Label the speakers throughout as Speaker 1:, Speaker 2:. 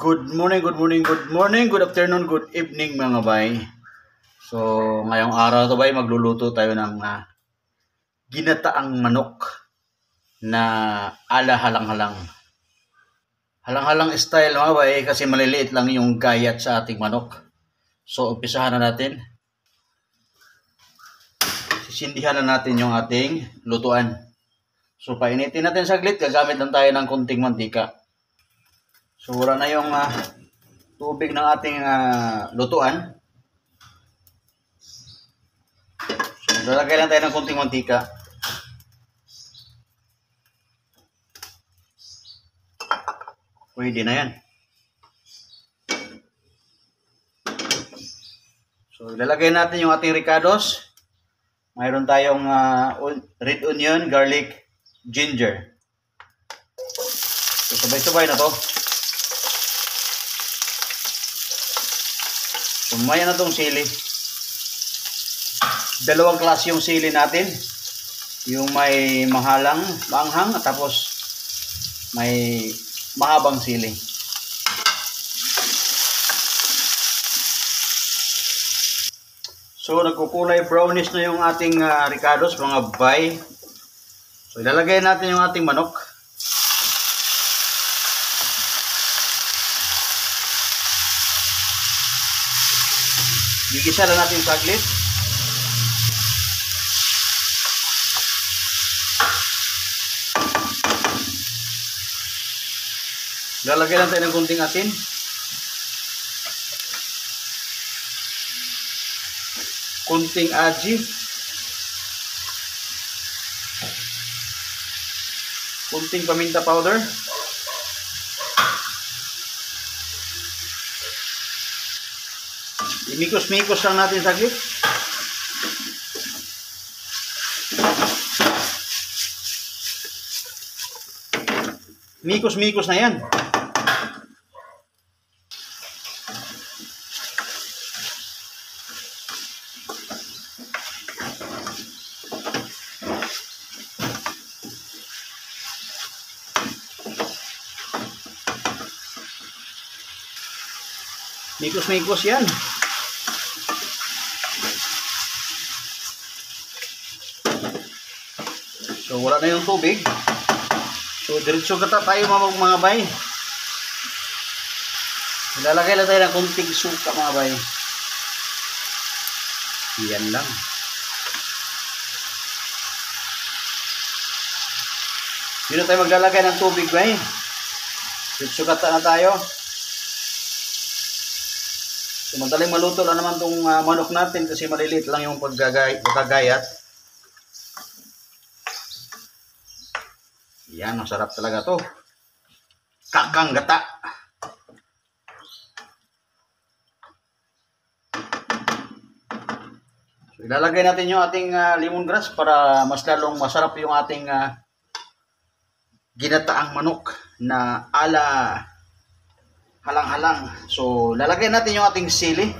Speaker 1: Good morning, good morning, good morning, good afternoon, good evening mga bay. So, ngayong araw to bay, magluluto tayo ng ginataang manok na ala halang-halang. Halang-halang style mga bay kasi maliliit lang yung gayat sa ating manok. So, umpisahan na natin. Sisindihan na natin yung ating lutuan. So, painitin natin saglit, gagamit lang tayo ng kunting mantika. So, wala na yung tubig ng ating lutuan. So, lalagay lang tayo ng kunting mantika. Pwede na yan. So, ilalagay natin yung ating ricados. Mayroon tayong red onion, garlic, ginger. So, sabay-sabay na to. Sumaya na tong sili. Dalawang klase yung sili natin. Yung may mahalang, maanghang, at tapos may mahabang sili. So, nagkukulay brownish na yung ating ricados, mga bay. So, ilalagay natin yung ating manok. Gigisa lang natin saglit. Lalagay lang tayo ng kunting asin. Kunting aji. Kunting paminta powder. Imikos-mikos lang natin saglit. Mikos-mikos na yan. Mikos-mikos yan. So, wala na yung tubig. So, diretso kata tayo mga bay. Ilalagay lang tayo ng kunting suka mga bay. Yan lang. Dito tayo maglalagay ng tubig bay. Diretso kata na tayo. So, madaling maluto lang naman itong manok natin kasi maliliit lang yung pagkagayat. Yan, masarap talaga to. Kakang gata. So, ilalagay natin yung ating lemongrass para mas lalong masarap yung ating ginataang manok na ala halang-halang. So, lalagay natin yung ating sili.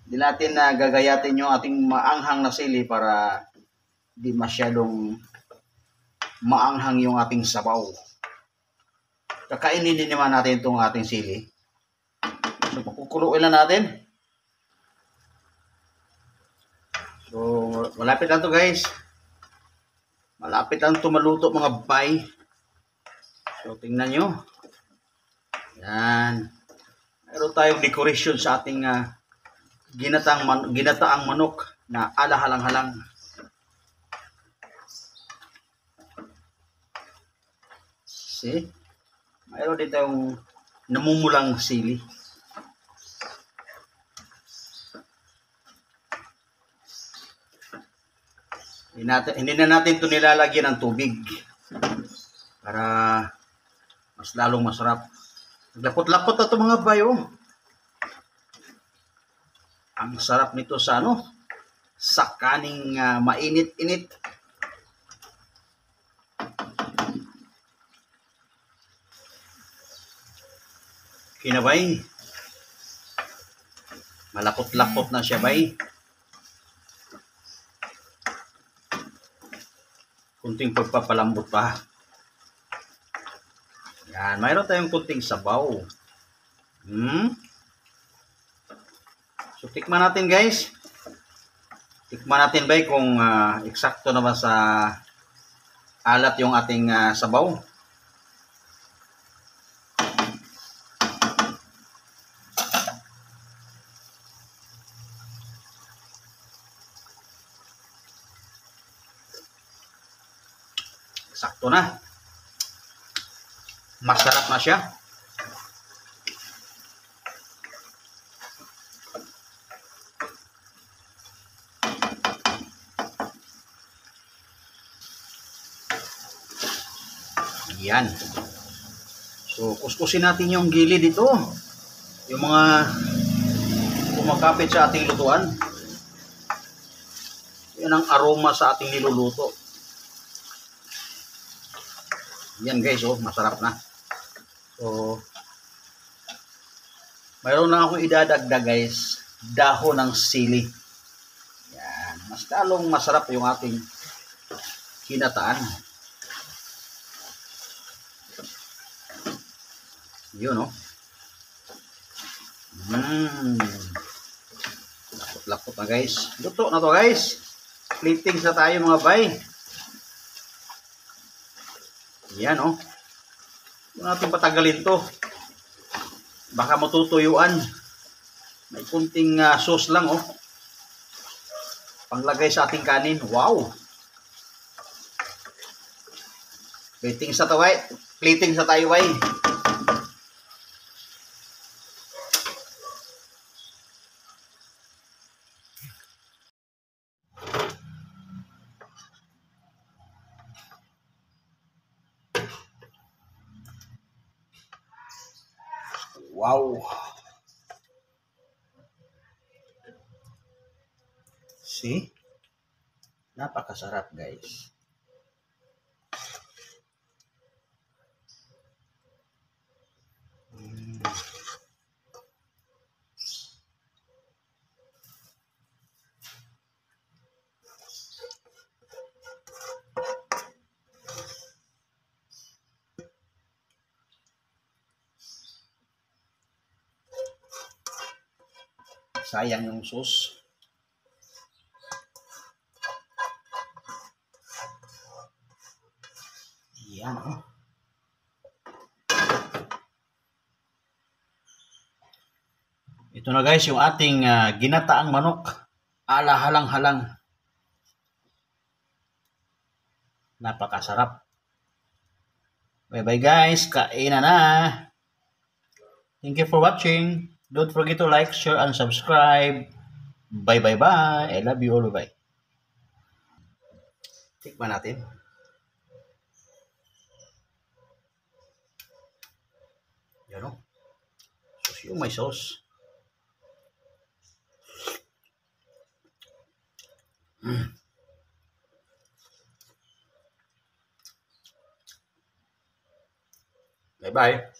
Speaker 1: Hindi natin gagayatin yung ating maanghang na sili para di masyadong maanghang yung ating sabaw. Kakainin din naman natin itong ating sili. So, pakukuluin lang natin. So, malapit lang to guys. Malapit lang to maluto mga bay. So, tingnan nyo. Yan. Mayroon tayong decoration sa ating ginataang manok na ala halang-halang. See? Mayroon din tayong namumulang sili. Hindi na natin ito nilalagyan ng tubig para mas lalong masarap. Lapot-lapot na ito mga bayo. Ang sarap nito sa sa kaning mainit-init. Kinabay. Malapot-lapot na siya bay. Kunting pagpapalambot pa. Yan, mayroon tayong kunting sabaw. Hmm. So, tikman natin guys. Tikman natin ba kung eksakto naman sa alat yung ating sabaw. Sakto na. Masarap na siya. Yan. So, kuskusin natin yung gilid dito. Yung mga kumakapit sa ating lutuan. Yan ang aroma sa ating niluluto. Yan guys, oh, masarap na. So, mayroon na akong idadagdag guys, dahon ng sili. Yan, mas lalong masarap yung ating kinataan. Yun, oh. Lapot na guys. Luto na to guys. Plating na tayo mga bay. Yan, oh. Huwag natin patagalin to. Baka matutuyuan. May kunting sauce lang, oh. Panglagay sa ating kanin. Wow! Plating sa tayo, plating sa tayo, bay. Wow! See? Napakasarap guys. Sayang yung sauce. Yan, oh. Ito na guys yung ating ginataang manok. Ala halang-halang. Napakasarap. Bye-bye guys. Kain na. Thank you for watching. Don't forget to like, share, and subscribe. Bye-bye-bye. I love you all. Bye. Tikman natin. Yan, oh. Sauce yung may sauce. Bye-bye.